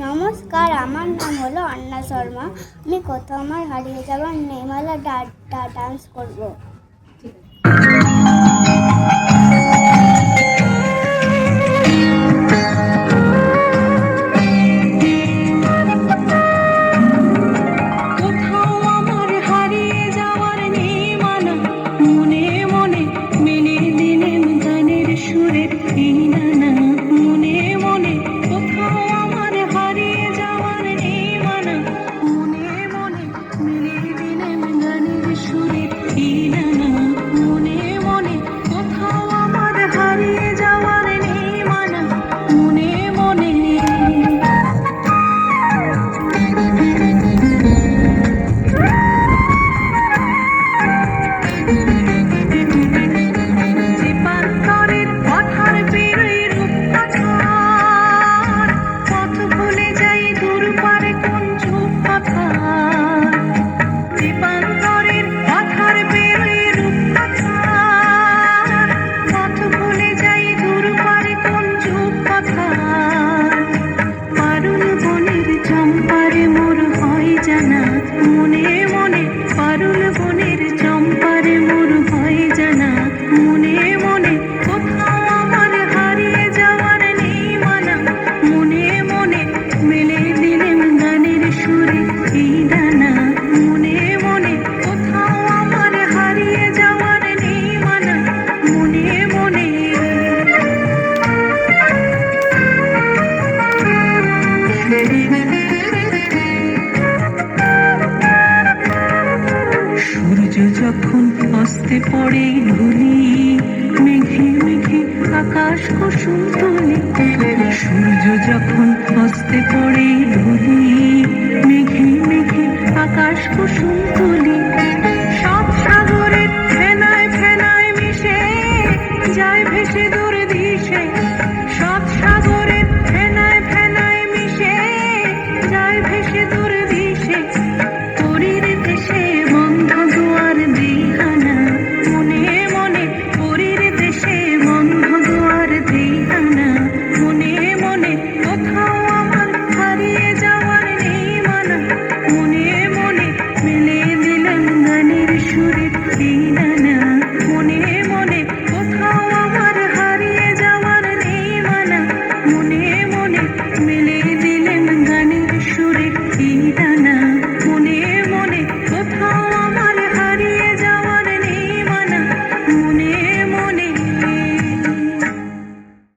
নমস্কার, আমার নাম হলো অন্না শর্মা। আমি কোথাও আমার হারিয়ে যাবার নেমালা ডান্স করব। সূর্য যখন অস্তে পড়ে ধুলি, মেঘে মেঘে আকাশ কুসুম তুলি। সূর্য যখন অস্তে পড়ে ধুলি, মেঘে মেঘে আকাশ কুসুম তুলি।